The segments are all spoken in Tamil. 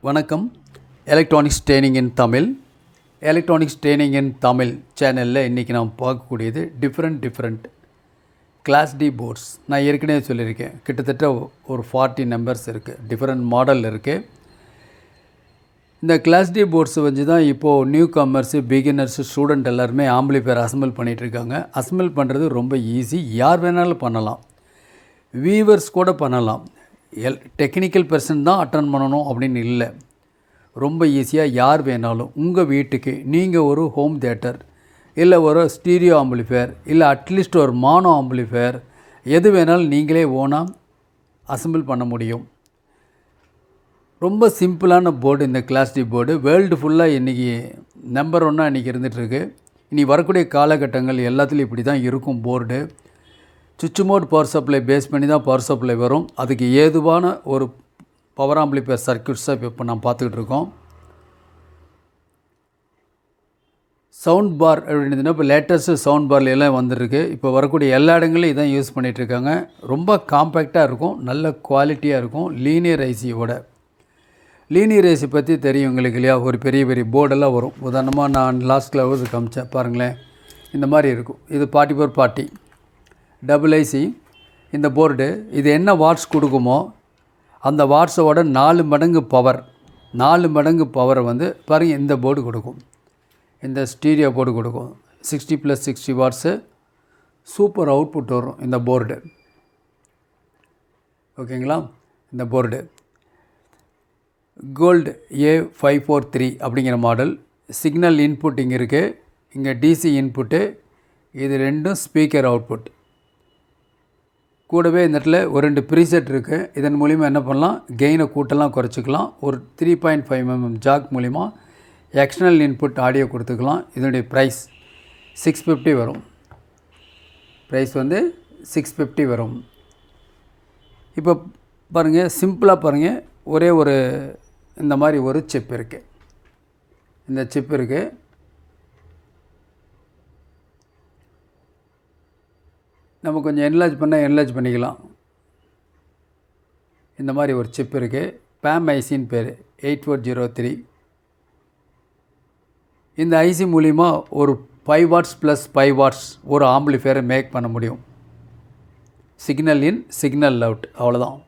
வணக்கம். எலக்ட்ரானிக்ஸ் ட்ரெயினிங் இன் தமிழ் சேனலில் இன்றைக்கி நாம் பார்க்கக்கூடியது டிஃப்ரெண்ட் கிளாஸ் டி போர்ட்ஸ். நான் ஏற்கனவே சொல்லியிருக்கேன், கிட்டத்தட்ட ஒரு 40 நம்பர்ஸ் இருக்குது, டிஃப்ரெண்ட் மாடல் இருக்குது. இந்த கிளாஸ் டி போர்ட்ஸ் வச்சு தான் இப்போது நியூ கமர்ஸு, பிகினர்ஸு, ஸ்டூடெண்ட் எல்லாருமே ஆம்பிளிஃபையர் அசம்பிள் பண்ணிகிட்ருக்காங்க. அசம்பிள் பண்ணுறது ரொம்ப ஈஸி, யார் வேணாலும் பண்ணலாம், வீவர்ஸ் கூட பண்ணலாம். டெக்னிக்கல் பர்சன் தான் அட்டன் பண்ணணும் அப்படின்னு இல்லை, ரொம்ப ஈஸியாக யார் வேணாலும் உங்கள் வீட்டுக்கு நீங்கள் ஒரு ஹோம் தியேட்டர் இல்லை ஒரு ஸ்டீரியோ ஆம்பிளிஃபையர் இல்லை அட்லீஸ்ட் ஒரு மானோ ஆம்பிளிஃபையர் எது வேணாலும் நீங்களே ஓனாக அசம்பிள் பண்ண முடியும். ரொம்ப சிம்பிளான போர்டு இந்த கிளாஸ் டி போர்டு. வேர்ல்டு ஃபுல்லாக இன்றைக்கி நம்பர் 1 இன்றைக்கி இருந்துகிட்ருக்கு. இனி வரக்கூடிய காலகட்டங்கள் எல்லாத்துலேயும் இப்படி தான் இருக்கும் போர்டு. சுவிட்ச் மோட் பவர் சப்ளை பேஸ் பண்ணி தான் பவர் சப்ளை வரும். அதுக்கு ஏதுவான ஒரு பவர் ஆம்பிளிஃபையர் சர்க்யூட்ஸை இப்போ நம்ம பார்த்துக்கிட்டு இருக்கோம். சவுண்ட் பார் அப்படின்றதுனா இப்போ லேட்டஸ்ட்டு சவுண்ட் பார்லாம் வந்துருக்கு. இப்போ வரக்கூடிய எல்லா இடங்களையும் இதான் யூஸ் பண்ணிகிட்ருக்காங்க. ரொம்ப காம்பேக்டாக இருக்கும், நல்ல குவாலிட்டியாக இருக்கும். லீனியர் ஐசியோட லீனியர் ஐசி பற்றி தெரியும் உங்களுக்கு இல்லையா? ஒரு பெரிய போர்டெல்லாம் வரும். உதாரணமாக நான் லாஸ்ட் கிளாஸ் காமிச்சேன் பாருங்களேன், இந்த மாதிரி இருக்கும். இது 4440 டபுள் ஐசி இந்த போர்டு. இது என்ன வாட்ஸ் கொடுக்குமோ அந்த வாட்ஸோட 4 மடங்கு பவரை வந்து பாருங்கள் இந்த போர்டு கொடுக்கும். இந்த ஸ்டீரியோ போர்டு கொடுக்கும். 60+60 வாட்ஸு சூப்பர் அவுட்புட் வரும் இந்த போர்டு. ஓகேங்களா? இந்த போர்டு கோல்டு A543 அப்படிங்கிற மாடல். சிக்னல் இன்புட் இங்கே இருக்குது, இங்கே டிசி இன்புட்டு, இது ரெண்டும் ஸ்பீக்கர் அவுட்புட். கூடவே இந்த இடத்துல ஒரு 2 ப்ரீசெட் இருக்குது. இதன் மூலிமா என்ன பண்ணலாம், கெயினை கூட்டலாம் குறைச்சிக்கலாம். ஒரு 3.5mm ஜாக் மூலிமா எக்ஸ்டர்னல் இன்புட் ஆடியோ கொடுத்துக்கலாம். இதனுடைய ப்ரைஸ் 650 வரும். ப்ரைஸ் வந்து 650 வரும். இப்போ பாருங்கள், சிம்பிளாக பாருங்கள், ஒரே ஒரு இந்த மாதிரி ஒரு சிப் இருக்குது. இந்த சிப் இருக்குது. நம்ம கொஞ்சம் என்லார்ஜ் பண்ணிக்கலாம். இந்த மாதிரி ஒரு சிப் இருக்குது. பேம் ஐசின்னு பேர், 8403. இந்த ஐசி மூலிமா ஒரு 5 வாட்ஸ் ப்ளஸ் 5 வாட்ஸ் ஒரு ஆம்பிளிஃபையரை மேக் பண்ண முடியும். சிக்னல் இன் சிக்னல் அவுட், அவ்வளோதான்.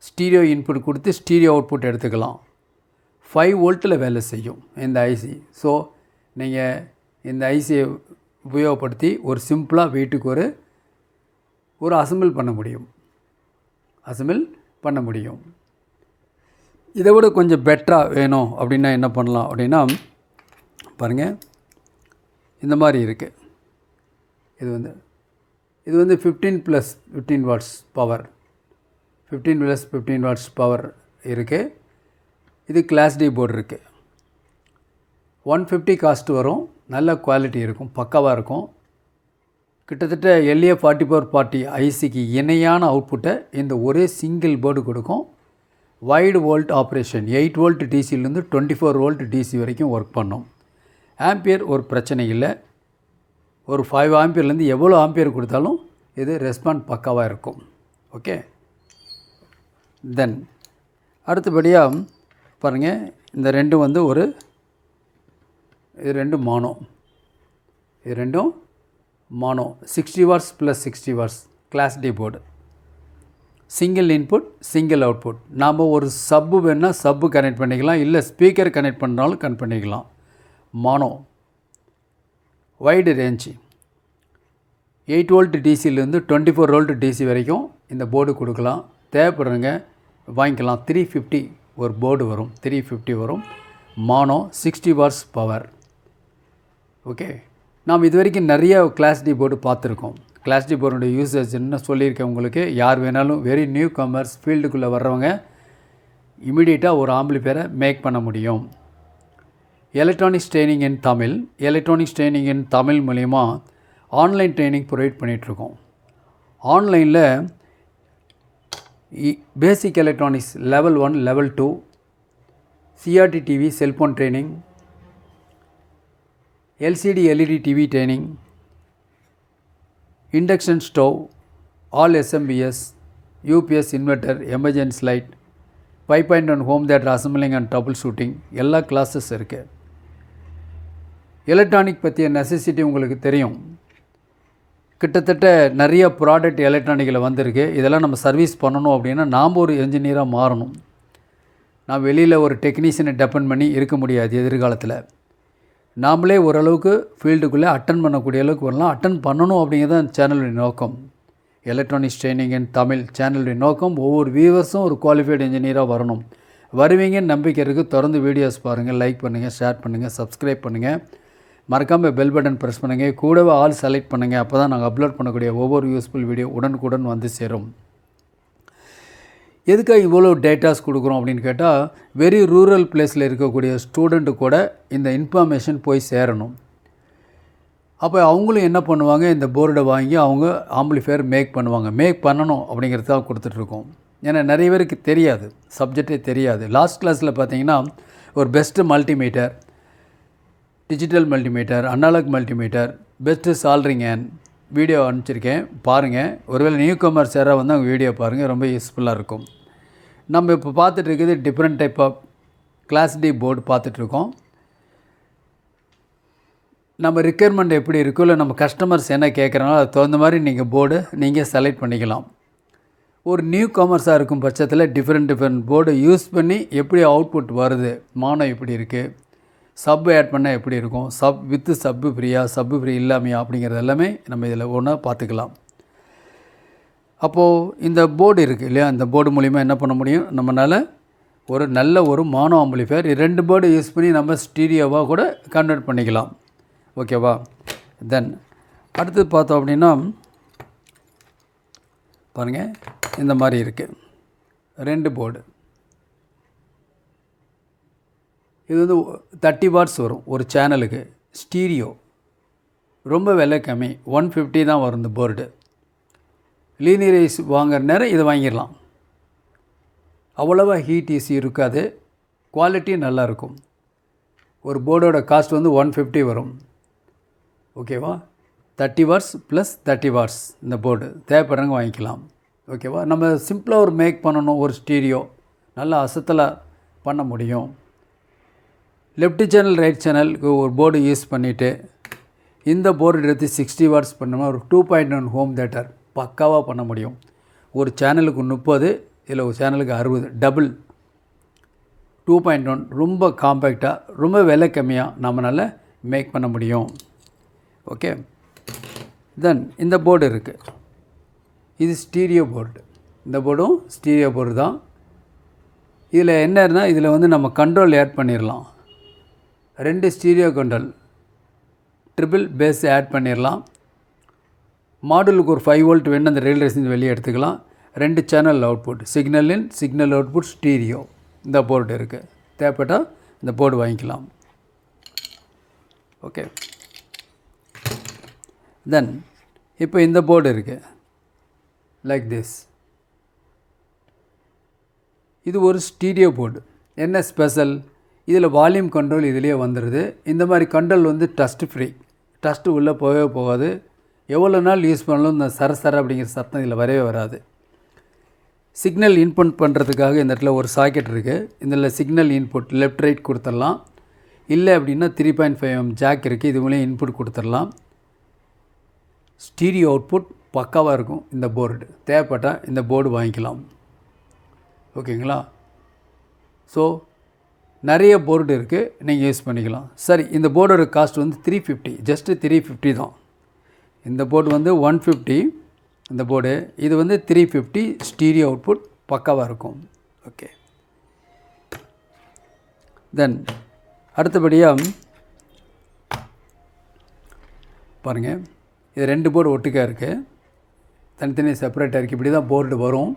ஸ்டீரியோ இன்புட் கொடுத்து ஸ்டீரியோ அவுட்புட் எடுத்துக்கலாம். 5 வோல்ட்டில் வேலை செய்யும் இந்த ஐசி. ஸோ நீங்கள் இந்த ஐசியை உபயோகப்படுத்தி ஒரு சிம்பிளாக வீட்டுக்கு ஒரு அசம்பிள் பண்ண முடியும். இதை விட கொஞ்சம் பெட்டராக வேணும் அப்படின்னா என்ன பண்ணலாம் அப்படின்னா பாருங்கள், இந்த மாதிரி இருக்குது. இது வந்து 15+15 வாட்ஸ் பவர், 15+15 வாட்ஸ் பவர் இருக்குது. இது கிளாஸ் டி போர்டு இருக்குது. 150 காஸ்ட் வரும். நல்ல குவாலிட்டி இருக்கும், பக்காவாக இருக்கும். கிட்டத்தட்ட LA4440 ஐசிக்கு இணையான அவுட்புட்டை இந்த ஒரே சிங்கிள் போர்டு கொடுக்கும். வைடு வோல்ட் ஆப்ரேஷன், 8 வோல்ட் டிசிலேருந்து 24 வோல்ட் டிசி வரைக்கும் ஒர்க் பண்ணும். ஆம்பியர் ஒரு பிரச்சனை இல்லை. ஒரு 5 ஆம்பியர்லேருந்து எவ்வளோ ஆம்பியர் கொடுத்தாலும் இது ரெஸ்பாண்ட் பக்காவாக இருக்கும். ஓகே, தென் அடுத்தபடியாக பாருங்கள், இந்த ரெண்டும் வந்து இது ரெண்டும் mono 60 watts plus 60 watts class D board. Single input single output. நாம் ஒரு சப்பு வேணால் சப்பு கனெக்ட் பண்ணிக்கலாம், இல்லை ஸ்பீக்கர் கனெக்ட் பண்ணாலும் கனெக்ட் பண்ணிக்கலாம். மானோ வைடு ரேஞ்சு 8 வோல்ட் டிசிலேருந்து 24 வோல்ட் டிசி வரைக்கும் இந்த போர்டு கொடுக்கலாம். தேவைப்படுறவங்க வாங்கிக்கலாம். 350 ஒரு போர்டு வரும், 350 வரும். மானோ 60 வாட்ஸ் பவர். ஓகே, நாம் இது வரைக்கும் நிறைய கிளாஸ் டி போர்டு பார்த்துருக்கோம். கிளாஸ் டி போர்டுடைய யூசேஜ் என்ன சொல்லியிருக்கேன் உங்களுக்கு. யார் வேணாலும் வெரி நியூ கமர்ஸ் ஃபீல்டுக்குள்ளே வர்றவங்க இமீடியட்டாக ஒரு ஆம்பிளிஃபையரை மேக் பண்ண முடியும். எலக்ட்ரானிக்ஸ் ட்ரெயினிங் இன் தமிழ் மூலிமா ஆன்லைன் ட்ரைனிங் ப்ரொவைட் பண்ணிகிட்ருக்கோம். ஆன்லைனில் பேசிக் electronics level 1, level 2, CRT TV, cellphone training, LCD LED TV training, induction stove, all SMBS, UPS inverter, emergency light, 5.1 home theatre assembling and trouble shooting எல்லா கிளாஸஸ் இருக்குது. எலக்ட்ரானிக் பற்றிய நெசசிட்டி உங்களுக்கு தெரியும். கிட்டத்தட்ட நிறைய ப்ராடக்ட் எலக்ட்ரானிக்கில் வந்திருக்கு. இதெல்லாம் நம்ம சர்வீஸ் பண்ணணும் அப்படின்னா நாம் ஒரு என்ஜினியராக மாறணும். நான் வெளியில் ஒரு டெக்னீஷியனை டிபெண்ட் பண்ணி இருக்க முடியாது. எதிர்காலத்தில் நாமளே ஓரளவுக்கு ஃபீல்டுக்குள்ளே அட்டன் பண்ணக்கூடிய அளவுக்கு வரலாம். அட்டன் பண்ணணும் அப்படிங்கிறது தான் சேனலுடைய நோக்கம். எலக்ட்ரானிக்ஸ் ட்ரைனிங் இன் தமிழ் சேனலுடைய நோக்கம் ஒவ்வொரு வியூவர்ஸும் ஒரு குவாலிஃபைடு இன்ஜினியராக வரணும். வருவீங்கன்னு நம்பிக்கை இருக்குது. தொடர்ந்து வீடியோஸ் பாருங்கள், லைக் பண்ணுங்கள், ஷேர் பண்ணுங்கள், சப்ஸ்கிரைப் பண்ணுங்கள். மறக்காமல் பெல் பட்டன் ப்ரெஸ் பண்ணுங்கள். கூடவே ஆல் செலக்ட் பண்ணுங்கள். அப்போ தான் நாங்கள் அப்லோட் பண்ணக்கூடிய ஒவ்வொரு யூஸ்ஃபுல் வீடியோ உடனுக்குடன் வந்து சேரும். எதுக்காக இவ்வளோ டேட்டாஸ் கொடுக்குறோம் அப்படின்னு கேட்டால், வெரி ரூரல் பிளேஸில் இருக்கக்கூடிய ஸ்டூடெண்ட்டு கூட இந்த இன்ஃபர்மேஷன் போய் சேரணும். அப்போ அவங்களும் என்ன பண்ணுவாங்க, இந்த போர்டை வாங்கி அவங்க ஆம்பிளிஃபையர் மேக் பண்ணுவாங்க. மேக் பண்ணணும் அப்படிங்கிறதுக்காக கொடுத்துட்ருக்கோம். ஏன்னா நிறைய பேருக்கு தெரியாது, சப்ஜெக்டே தெரியாது. லாஸ்ட் கிளாஸில் பார்த்தீங்கன்னா ஒரு best multimeter, digital multimeter, analog multimeter, best soldering on video அனுப்பிச்சிருக்கேன், பாருங்கள். ஒருவேளை நியூ கமர்ஸ் யாராவது வந்து அவங்க வீடியோ பாருங்கள், ரொம்ப யூஸ்ஃபுல்லாக இருக்கும். நம்ம இப்போ பார்த்துட்டு இருக்குது different type of class D board பார்த்துட்ருக்கோம். நம்ம ரிக்யர்மெண்ட் எப்படி இருக்கோ, இல்லை நம்ம கஸ்டமர்ஸ் என்ன கேட்குறாங்களோ அதுக்கு தகுந்த மாதிரி நீங்கள் போர்டு நீங்கள் செலக்ட் பண்ணிக்கலாம். ஒரு நியூ கமர்ஸாக இருக்கும் பட்சத்தில் டிஃப்ரெண்ட் போர்டு யூஸ் பண்ணி எப்படி அவுட்புட் வருது, மானம் எப்படி இருக்குது, சப் ஆட் பண்ணால் எப்படி இருக்கும், வித்து சப்பு ஃப்ரீயா, சப்பு ஃப்ரீ இல்லாமையா அப்படிங்கிறது எல்லாமே நம்ம இதில் ஒன்றா பார்த்துக்கலாம். அப்போது இந்த போர்டு இருக்குது இல்லையா, இந்த போர்டு மூலிமா என்ன பண்ண முடியும், நம்மளால் ஒரு நல்ல ஒரு மானோ ஆம்பிளிஃபையர் 2 போர்டு யூஸ் பண்ணி நம்ம ஸ்டீரியோவாக கூட கன்வெர்ட் பண்ணிக்கலாம். ஓகேவா? தென் அடுத்து பார்த்தோம் அப்படின்னா பாருங்கள், இந்த மாதிரி இருக்குது 2 போர்டு. இது வந்து 30 வாட்ஸ் வரும் ஒரு சேனலுக்கு. ஸ்டீரியோ ரொம்ப விலை கம்மி, 150 தான் வரும் இந்த போர்டு. லீனியரைஸ் வாங்குற நேரம் இதை வாங்கிடலாம். அவ்வளோவா ஹீட் ஈஸி இருக்காது, குவாலிட்டி நல்லாயிருக்கும். ஒரு போர்டோட காஸ்ட் வந்து 150 வரும். ஓகேவா? 30 வாட்ஸ் ப்ளஸ் 30 வாட்ஸ் இந்த போர்டு தேவைப்படுறவங்க வாங்கிக்கலாம். ஓகேவா? நம்ம சிம்பிளாக ஒரு மேக் பண்ணணும், ஒரு ஸ்டீரியோ நல்லா அசத்தலாக பண்ண முடியும். லெஃப்ட் சேனல் ரைட் சேனலுக்கு ஒரு போர்டு யூஸ் பண்ணிவிட்டு இந்த போர்டு எடுத்து 60 வாட்ஸ் பண்ணோம்னா ஒரு 2.1 ஹோம் தியேட்டர் பக்காவாக பண்ண முடியும். ஒரு சேனலுக்கு 30, இதில் ஒரு சேனலுக்கு 60, டபுள் 2.1 ரொம்ப காம்பேக்டாக, ரொம்ப விலை கம்மியாக நம்மளால் மேக் பண்ண முடியும். ஓகே, தென் இந்த போர்டு இருக்குது, இது ஸ்டீரியோ போர்டு. இந்த போர்டும் ஸ்டீரியோ போர்டு தான். இதில் என்னன்னா, இதில் வந்து நம்ம கண்ட்ரோல் ஆட் பண்ணிடலாம். 2 stereo control, triple bass add பண்ணிடலாம். மாடுலுக்கு ஒரு 5 வோல்ட் வேணும், அந்த ரெயில் ரேசிங் வெளியே எடுத்துக்கலாம். 2 channel output, signal in, signal output, stereo. இந்த போர்டு இருக்குது. தேவைப்பட்டால் இந்த போர்டு வாங்கிக்கலாம். ஓகே, தென் இப்போ இந்த போர்டு இருக்குது லைக் திஸ். இது ஒரு ஸ்டீரியோ போர்டு. என்ன ஸ்பெஷல், இதில் வால்யூம் கண்ட்ரோல் இதிலே வந்துடுது. இந்த மாதிரி கண்ட்ரோல் வந்து டஸ்ட் ஃப்ரீ, டஸ்ட்டு உள்ளே போகவே போகாது. எவ்வளோ நாள் யூஸ் பண்ணாலும் இந்த சர அப்படிங்கிற சத்தம் இதில் வரவே வராது. சிக்னல் இன்புட் பண்ணுறதுக்காக இந்த இடத்துல ஒரு சாக்கெட் இருக்குது. இதில் சிக்னல் இன்புட் லெஃப்ட் ரைட் கொடுத்துடலாம். இல்லை அப்படின்னா 3.5mm ஜாக் இருக்குது, இது மூலம் இன்புட் கொடுத்துடலாம். ஸ்டீரியோ அவுட்புட் பக்காவாக இருக்கும் இந்த போர்டு. தேவைப்பட்டால் இந்த போர்டு வாங்கிக்கலாம். ஓகேங்களா? ஸோ நிறைய போர்டு இருக்குது, நீங்கள் யூஸ் பண்ணிக்கலாம். சரி, இந்த போர்டோட காஸ்ட் வந்து 350, ஜஸ்ட்டு 350 தான். இந்த போர்டு வந்து 150 இந்த போர்டு, இது வந்து 350. ஸ்டீரியோ அவுட்புட் பக்காவாக இருக்கும். ஓகே, தென் அடுத்தபடியாக பாருங்கள், இது 2 போர்டு ஒட்டுக்காக இருக்குது, தனித்தனி செப்பரேட்டாக இருக்குது. இப்படி தான் போர்டு வரும்.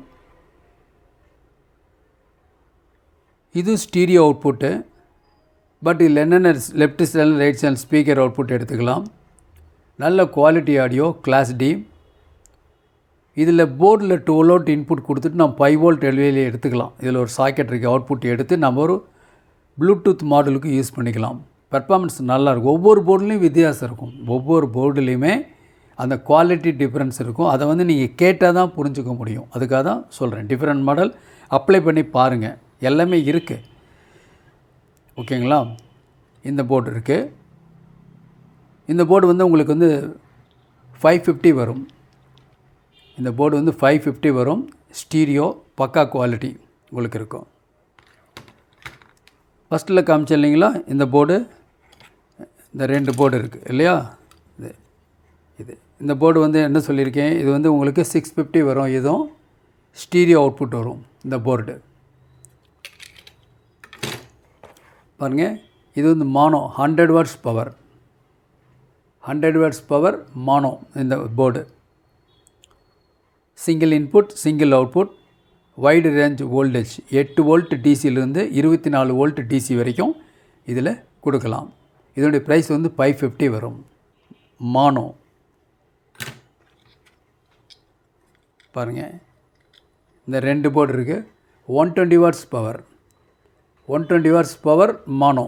இது ஸ்டீரியோ அவுட்புட்டு. பட் இதில் என்னென்ன left channel right channel speaker output எடுத்துக்கலாம். நல்ல குவாலிட்டி ஆடியோ, கிளாஸ் டி. இதில் போர்டில் 12 வோல்ட் இன்புட் கொடுத்துட்டு நம்ம 5 வோல்ட் வெளியே எடுத்துக்கலாம். இதில் ஒரு சாக்கெட் இருக்குது, அவுட்புட் எடுத்து நம்ம ஒரு ப்ளூடூத் மாடலுக்கு யூஸ் பண்ணிக்கலாம். பெர்ஃபார்மன்ஸ் நல்லாயிருக்கும். ஒவ்வொரு போர்டுலேயும் வித்தியாசம் இருக்கும். ஒவ்வொரு போர்டுலேயுமே அந்த குவாலிட்டி டிஃப்ரென்ஸ் இருக்கும். அதை வந்து நீங்கள் கேட்டால் தான் புரிஞ்சுக்க முடியும். அதுக்காக தான் சொல்கிறேன். டிஃப்ரெண்ட் மாடல் அப்ளை பண்ணி பாருங்கள். எல்லாமே இருக்குது. ஓகேங்களா? இந்த போர்டு இருக்குது. இந்த போர்டு வந்து உங்களுக்கு வந்து 550 வரும். இந்த போர்டு வந்து 550 வரும். ஸ்டீரியோ பக்கா குவாலிட்டி உங்களுக்கு இருக்கும். ஃபஸ்ட்டில் காமிச்சேன் இல்லைங்களா, இந்த போர்டு, இந்த 2 போர்டு இருக்குது இல்லையா, இது இந்த போர்டு வந்து என்ன சொல்லியிருக்கேன், இது வந்து உங்களுக்கு 650 வரும். இதுவும் ஸ்டீரியோ அவுட்புட் வரும் இந்த போர்டு. பாருங்கள், இது வந்து mono 100 watts power, 100 watts power mono இந்த board. Single input single output, wide range voltage 8 volt டிசியிலிருந்து 24 வோல்ட் டிசி வரைக்கும் இதில் கொடுக்கலாம். இதனுடைய ப்ரைஸ் வந்து 550 வரும். மானோ பாருங்கள், இந்த 2 போர்டு இருக்குது. 120 வாட்ஸ் பவர், 120 வாட்ஸ் பவர் மானோ.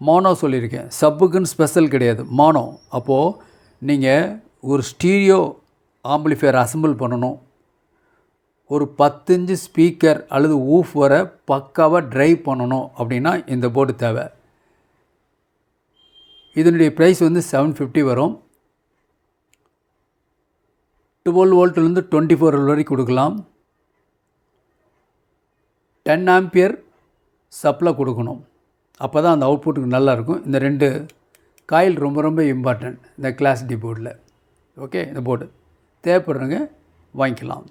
மானோ சொல்லியிருக்கேன், சப்புக்குன்னு ஸ்பெஷல் கிடையாது, மானோ. அப்போது நீங்கள் ஒரு ஸ்டீரியோ ஆம்பிளிஃபையர் அசம்பிள் பண்ணணும், ஒரு 10 இன்ச்சு ஸ்பீக்கர் அல்லது ஊஃப் வர பக்காவாக ட்ரைவ் பண்ணணும் அப்படின்னா இந்த போர்டு தேவை. இதனுடைய ப்ரைஸ் வந்து 750 வரும். 12 வோல்ட்லேருந்து 24 வோல்ட் வரைக்கும் கொடுக்கலாம். 10 ஆம்பியர் சப்ளை கொடுக்கணும், அப்போ தான் அந்த அவுட்புட்டுக்கு நல்லாயிருக்கும். இந்த 2 காயில் ரொம்ப ரொம்ப இம்பார்ட்டன்ட் இந்த கிளாஸ் டி போர்டில். ஓகே, இந்த போர்டு தேவைப்படுறவங்க வாங்கிக்கலாம்.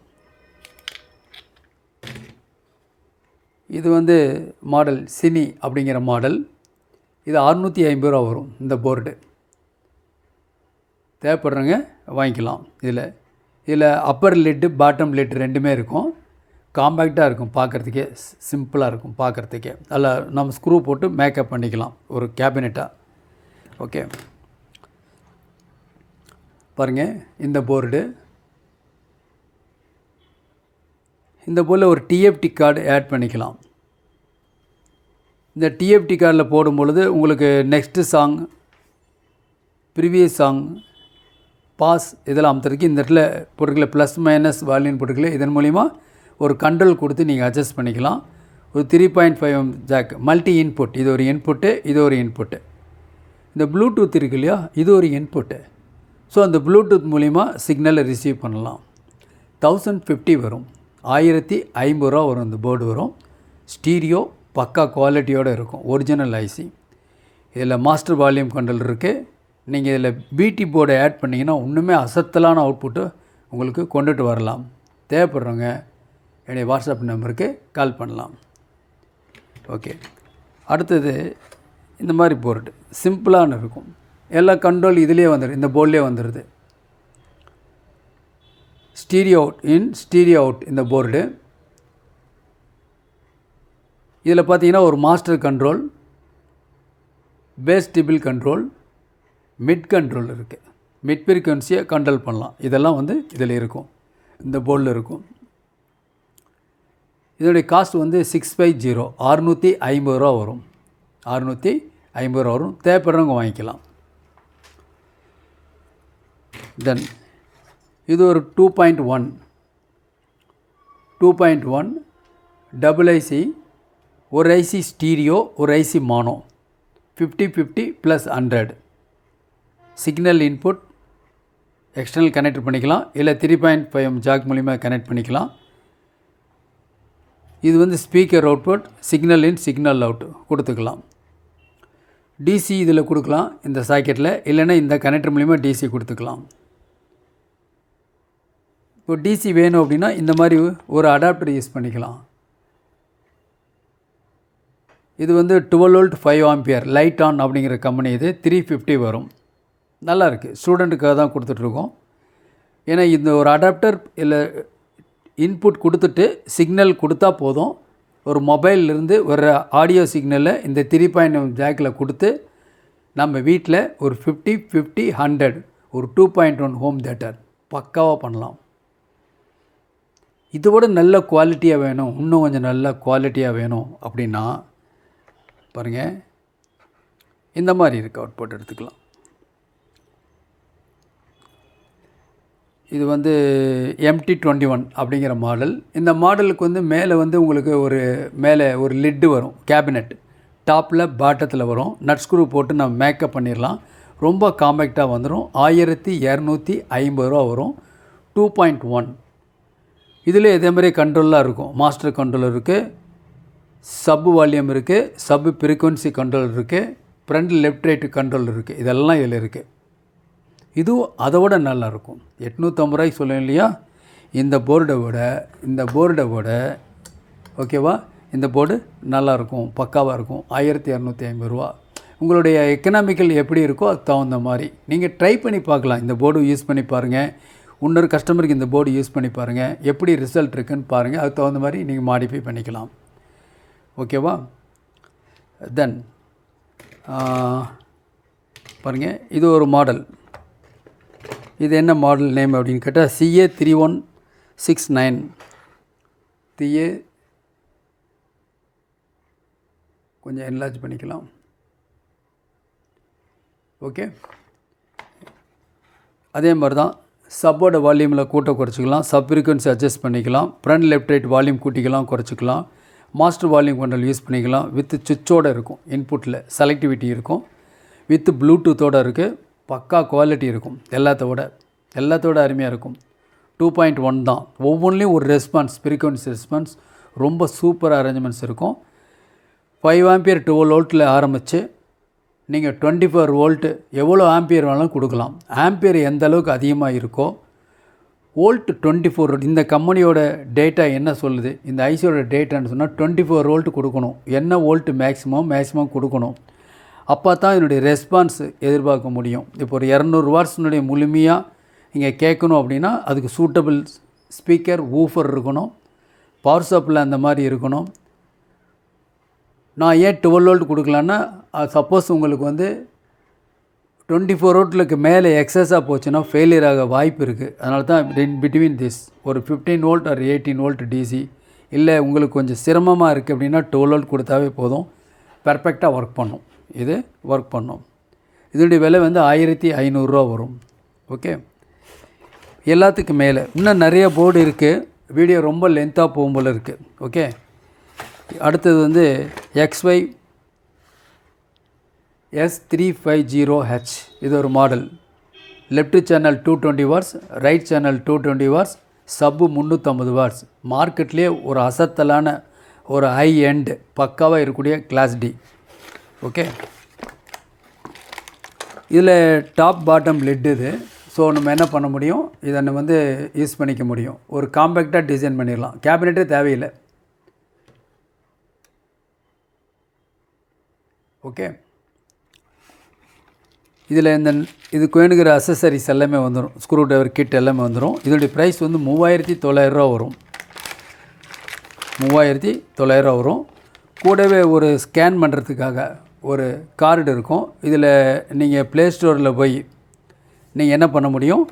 இது வந்து மாடல் சினி அப்படிங்கிற மாடல். இது 650 ரூபா வரும் இந்த போர்டு. தேவைப்படுறவங்க வாங்கிக்கலாம். இதில் அப்பர் லிட்டு பாட்டம் லிட்டு ரெண்டுமே இருக்கும். காம்பேக்டாக இருக்கும், பார்க்குறதுக்கே சிம்பிளாக இருக்கும் பார்க்குறதுக்கே. அதில் நம்ம ஸ்க்ரூ போட்டு மேக்கப் பண்ணிக்கலாம் ஒரு கேபினெட்டாக. ஓகே, பாருங்கள் இந்த போர்டு. இந்த போல் ஒரு டிஎஃப்டி கார்டு ஆட் பண்ணிக்கலாம். இந்த டிஎஃப்டி கார்டில் போடும் பொழுது உங்களுக்கு next song, previous song, pause இதெல்லாம் அமுத்துறதுக்கு இந்த இடத்துல போட்டுக்கல, ப்ளஸ் மைனஸ் வால்யூம் போட்டுக்கல. இதன் மூலிமா ஒரு கண்ட்ரோல் கொடுத்து நீங்கள் அட்ஜஸ்ட் பண்ணிக்கலாம். ஒரு 3.5 ஜாக் மல்டி இன்புட், இது ஒரு இன்புட்டு, இது ஒரு இன்புட்டு. இந்த ப்ளூடூத் இருக்கு இல்லையா, இது ஒரு இன்புட்டு. ஸோ அந்த ப்ளூடூத் மூலிமா சிக்னலை ரிசீவ் பண்ணலாம். 1050 வரும், 1050 ரூபா வரும் இந்த போர்டு வரும். ஸ்டீரியோ பக்கா குவாலிட்டியோடு இருக்கும், ஒரிஜினல் ஐசி. இதில் மாஸ்டர் வால்யூம் கண்ட்ரோல் இருக்குது. நீங்கள் இதில் பிடி போர்டை ஆட் பண்ணிங்கன்னா இன்னுமே அசத்தலான அவுட்புட்டு உங்களுக்கு கொண்டுட்டு வரலாம். தேவைப்படுறவங்க என்னுடைய வாட்ஸ்அப் நம்பருக்கு கால் பண்ணலாம். ஓகே, அடுத்தது இந்த மாதிரி போர்டு சிம்பிளான இருக்கும். எல்லா கண்ட்ரோல் இதிலே வந்துடுது, இந்த போர்ட்லேயே வந்துடுது. Stereo out in, stereo out இந்த போர்டு. இதில் பார்த்தீங்கன்னா ஒரு master control, base டிபிள் control, mid control இருக்குது. மிட் ஃப்ரீக்வன்சியை கண்ட்ரோல் பண்ணலாம். இதெல்லாம் வந்து இதில் இருக்கும், இந்த போர்டில் இருக்கும். இதோடைய காஸ்ட் வந்து 650, 650 ரூபா வரும். 650 ரூபா வரும். தேவைப்படுறவங்க வாங்கிக்கலாம். தென் இது ஒரு 2.1 டபுள் ஐசி, ஒரு ஐசி ஸ்டீரியோ, ஒரு IC mono, 50-50 + 100. Signal input external connect பண்ணிக்கலாம், இல்லை 3.5 ஜாக் மூலிமா கனெக்ட் பண்ணிக்கலாம். இது வந்து speaker output, signal in signal out கொடுத்துக்கலாம். டிசி இதில் கொடுக்கலாம் இந்த சாக்கெட்டில், இல்லைன்னா இந்த கனெக்டர் மூலிமா டிசி கொடுத்துக்கலாம். இப்போ டிசி வேணும் அப்படின்னா இந்த மாதிரி ஒரு அடாப்டர் யூஸ் பண்ணிக்கலாம். இது வந்து 12 வோல்ட் 5 ஆம்பியர் லைட் ஆன் அப்படிங்கிற கம்பெனி. இது 350 வரும். நல்லா இருக்குது, ஸ்டூடெண்ட்டுக்காக தான் கொடுத்துட்ருக்கோம். ஏன்னா இந்த ஒரு அடாப்டர் இல்லை இன்புட் கொடுத்துட்டு சிக்னல் கொடுத்தா போதும். ஒரு மொபைல்லேருந்து ஒரு ஆடியோ சிக்னலை இந்த 3.1 ஜாக்கில் கொடுத்து நம்ம வீட்டில் ஒரு 50-50-100 ஒரு 2.1 ஹோம் தியேட்டர் பக்காவாக பண்ணலாம். இதோட நல்ல குவாலிட்டியாக வேணும், இன்னும் கொஞ்சம் நல்ல குவாலிட்டியாக வேணும் அப்படின்னா பாருங்கள், இந்த மாதிரி இருக்குது அவுட்புட் எடுத்துக்கலாம். இது வந்து MT21 அப்படிங்கிற மாடல். இந்த மாடலுக்கு வந்து மேலே வந்து உங்களுக்கு மேலே ஒரு லிட்டு வரும், கேபினெட் டாப்பில் பாட்டத்தில் வரும். நட் ஸ்க்ரூ போட்டு நம்ம மேக்கப் பண்ணிடலாம். ரொம்ப காம்பேக்டாக வந்துடும். 1250 ரூபா வரும். 2.1. இதில் இதே மாதிரி கண்ட்ரோலாக இருக்கும். மாஸ்டர் கண்ட்ரோலர் இருக்குது, சப் வால்யூம் இருக்குது, சப் ஃப்ரீக்வன்சி கண்ட்ரோலர் இருக்குது, ஃப்ரண்ட் லெஃப்ட் ரைட்டு கண்ட்ரோல் இருக்குது. இதெல்லாம் இதில் இருக்குது. இதுவும் அதை விட நல்லாயிருக்கும். 850 ரூபாய்க்கு சொல்லுவேன் இல்லையா. இந்த போர்டை விட ஓகேவா, இந்த போர்டு நல்லாயிருக்கும், பக்காவாக இருக்கும். 1250 ரூபா. உங்களுடைய எக்கனாமிக்கல் எப்படி இருக்கோ அது தகுந்த மாதிரி நீங்கள் ட்ரை பண்ணி பார்க்கலாம். இந்த போர்டு யூஸ் பண்ணி பாருங்கள். இன்னொரு கஸ்டமருக்கு இந்த போர்டு யூஸ் பண்ணி பாருங்கள், எப்படி ரிசல்ட் இருக்குதுன்னு பாருங்கள். அதுக்கு தகுந்த மாதிரி நீங்கள் மாடிஃபை பண்ணிக்கலாம். ஓகேவா. தென் பாருங்கள், இது ஒரு மாடல். இது என்ன மாடல் நேம் அப்படின்னு கேட்டால் CA3169. கொஞ்சம் என்லார்ஜ் பண்ணிக்கலாம். ஓகே, அதே மாதிரி தான் சப்போட வால்யூமில் கூட்ட குறைச்சிக்கலாம், சப் ஃப்ரீக்வன்சி அட்ஜஸ்ட் பண்ணிக்கலாம், ஃப்ரண்ட் லெஃப்ட் ரைட் வால்யூம் கூட்டிக்கலாம் குறைச்சிக்கலாம், மாஸ்டர் வால்யூம் கண்ட்ரோல் யூஸ் பண்ணிக்கலாம். வித் சுவிட்சோடு இருக்கும், இன்புட்டில் செலக்டிவிட்டி இருக்கும், வித் ப்ளூடூத்தோடு இருக்குது. பக்கா குவாலிட்டி இருக்கும். எல்லாத்தோட அருமையாக இருக்கும். 2.1 தான். ஒவ்வொன்றிலையும் ஒரு ரெஸ்பான்ஸ், ஃப்ரீக்வன்சி ரெஸ்பான்ஸ் ரொம்ப சூப்பராக அரேஞ்ச்மெண்ட்ஸ் இருக்கும். 5 ஆம்பியர் 12 வோல்ட்டில் ஆரம்பித்து நீங்கள் 24 வோல்ட்டு எவ்வளோ ஆம்பியர் வேணாலும் கொடுக்கலாம். ஆம்பியர் எந்த அளவுக்கு அதிகமாக இருக்கோ வோல்ட் 24. இந்த கம்பெனியோட டேட்டா என்ன சொல்லுது, இந்த ஐசியோட டேட்டான்னு சொன்னால் 24 வோல்ட் கொடுக்கணும். என்ன வோல்ட் மேக்ஸிமம் கொடுக்கணும். அப்போ தான் இதனுடைய ரெஸ்பான்ஸ் எதிர்பார்க்க முடியும். இப்போ ஒரு 200 வாட்ஸ்னுடைய முழுமையாக நீங்கள் கேட்கணும் அப்படின்னா அதுக்கு சூட்டபிள் ஸ்பீக்கர், ஊஃபர் இருக்கணும், பவர் சப்ளை அந்த மாதிரி இருக்கணும். நான் ஏன் 12 வோல்ட் கொடுக்கலான்னா, சப்போஸ் உங்களுக்கு வந்து 24 வோல்ட்டுக்கு மேலே எக்ஸஸாக போச்சுன்னா ஃபெயிலியர் ஆக வாய்ப்பு இருக்குது. அதனால தான் பிட்வீன் திஸ் ஒரு 15 வோல்ட் ஆர் 18 வோல்ட் டிசி. இல்லை உங்களுக்கு கொஞ்சம் சிரமமாக இருக்குது அப்படின்னா 12 வோல்ட் கொடுத்தாவே போதும், பர்ஃபெக்டாக ஒர்க் பண்ணும். இது ஒர்க் பண்ணும். இதனுடைய விலை வந்து 1500 ரூபா வரும். ஓகே, எல்லாத்துக்கும் மேலே இன்னும் நிறைய போர்டு இருக்குது. வீடியோ ரொம்ப லென்த்தாக போகும் போல் இருக்குது. ஓகே, அடுத்தது வந்து XY S350H. இது ஒரு model. Left channel 220 watts, right channel 220 watts, sub 350 watts. மார்க்கெட்லேயே ஒரு அசத்தலான ஒரு ஹை எண்ட் பக்காவாக இருக்கக்கூடிய கிளாஸ் டி. ஓகே, இதில் டாப் பாட்டம் லெட் இது. ஸோ நம்ம என்ன பண்ண முடியும், இதை நம்ம வந்து யூஸ் பண்ணிக்க முடியும். ஒரு காம்பேக்டாக டிசைன் பண்ணிடலாம். கேபினெட்டே தேவையில்லை. ஓகே, இதில் இதுக்கு வேணுங்கிற அசசரிஸ் எல்லாமே வந்துடும். ஸ்க்ரூ டிரைவர் கிட் எல்லாமே வந்துடும். இதனுடைய ப்ரைஸ் வந்து 3900 ரூபா வரும். 3900 வரும். கூடவே ஒரு ஸ்கேன் பண்ணுறதுக்காக ஒரு கார்டு இருக்கும். இதில் நீங்கள் ப்ளே ஸ்டோரில் போய் நீங்கள் என்ன பண்ண முடியும்,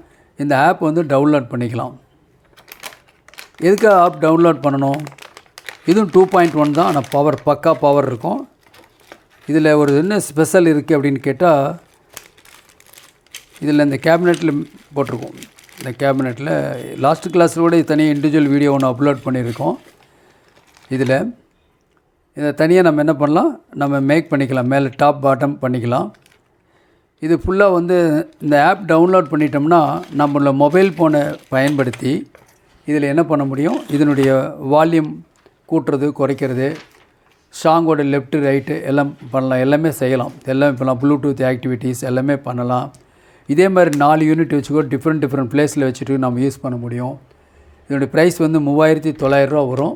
இந்த ஆப் வந்து டவுன்லோட் பண்ணிக்கலாம். எதுக்கு ஆப் டவுன்லோட் பண்ணணும், இதுவும் 2.1 தான். ஆனால் பக்கா பவர் இருக்கும். இதில் ஒரு என்ன ஸ்பெஷல் இருக்குது அப்படின்னு கேட்டால், இதில் இந்த கேபினெட்டில் போட்டிருக்கோம். இந்த கேபினெட்டில் லாஸ்ட் கிளாஸோட தனியாக இண்டிவிஜுவல் வீடியோ ஒன்று அப்லோட் பண்ணியிருக்கோம். இதில் இதை தனியாக நம்ம என்ன பண்ணலாம், நம்ம மேக் பண்ணிக்கலாம். மேலே டாப் பாட்டம் பண்ணிக்கலாம். இது ஃபுல்லாக வந்து இந்த ஆப் டவுன்லோட் பண்ணிட்டோம்னா நம்மளோட மொபைல் ஃபோனை பயன்படுத்தி இதில் என்ன பண்ண முடியும், இதனுடைய வால்யூம் கூட்டுறது குறைக்கிறது, சாங்கோட லெஃப்ட் ரைட்டு எல்லாம் பண்ணலாம். எல்லாமே செய்யலாம். எல்லாமே பண்ணலாம். ப்ளூடூத் ஆக்டிவிட்டீஸ் எல்லாமே பண்ணலாம். இதே மாதிரி 4 யூனிட் வச்சுக்கோ டிஃப்ரெண்ட் பிளேஸில் வச்சுட்டு நம்ம யூஸ் பண்ண முடியும். இதனுடைய ப்ரைஸ் வந்து 3900 ரூபா வரும்.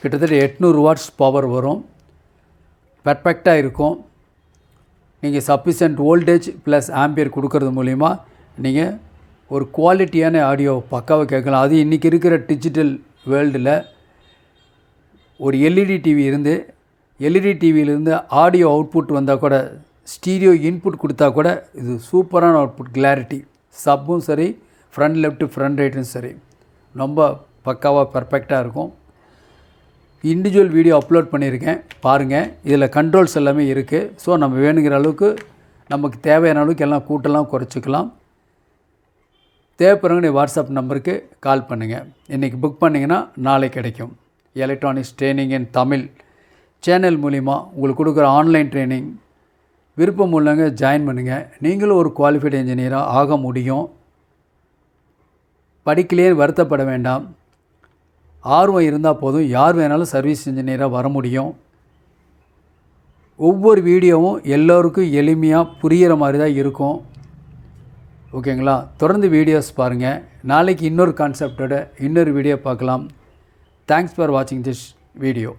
கிட்டத்தட்ட 800 வாட்ஸ் பவர் வரும். பர்ஃபெக்டாக இருக்கும். நீங்கள் சஃபிஷியன்ட் வோல்டேஜ் ப்ளஸ் ஆம்பியர் கொடுக்கறது மூலிமா நீங்கள் ஒரு குவாலிட்டியான ஆடியோ பக்காவாக கேட்கலாம். அது இன்றைக்கி இருக்கிற டிஜிட்டல் வேர்ல்டில் ஒரு எல்இடி டிவியிலேருந்து ஆடியோ அவுட்புட் வந்தால் கூட, ஸ்டீரியோ இன்புட் கொடுத்தா கூட இது சூப்பரான அவுட்புட். கிளாரிட்டி சப்பும் சரி, ஃப்ரண்ட் லெஃப்ட் ஃப்ரண்ட் ரைட்டும் சரி, ரொம்ப பக்காவாக பர்ஃபெக்டாக இருக்கும். இண்டிவிஜுவல் வீடியோ அப்லோட் பண்ணியிருக்கேன், பாருங்கள். இதில் கண்ட்ரோல்ஸ் எல்லாமே இருக்குது. ஸோ நம்ம வேணுங்கிற அளவுக்கு நமக்கு தேவையான அளவுக்கு எல்லாம் கூட்டலாம் குறைச்சிக்கலாம். தேவைப்படுறவங்க நீ வாட்ஸ்அப் நம்பருக்கு கால் பண்ணுங்கள். இன்றைக்கி புக் பண்ணிங்கன்னா நாளைக்கு கிடைக்கும். எலக்ட்ரானிக்ஸ் ட்ரைனிங் இன் தமிழ் சேனல் மூலிமா உங்களுக்கு கொடுக்குற ஆன்லைன் ட்ரைனிங் விருப்பம் உள்ளவங்க ஜாயின் பண்ணுங்கள். நீங்களும் ஒரு குவாலிஃபைடு இன்ஜினியராக ஆக முடியும். படிக்கலையே வருத்தப்பட வேண்டாம். ஆர்வம் இருந்தால் போதும், யார் வேணாலும் சர்வீஸ் இன்ஜினியராக வர முடியும். ஒவ்வொரு வீடியோவும் எல்லோருக்கும் எளிமையாக புரிகிற மாதிரி தான் இருக்கும். ஓகேங்களா? தொடர்ந்து வீடியோஸ் பாருங்கள். நாளைக்கு இன்னொரு கான்செப்டோட இன்னொரு வீடியோ பார்க்கலாம். தேங்க்ஸ் ஃபார் வாட்சிங் திஸ் வீடியோ.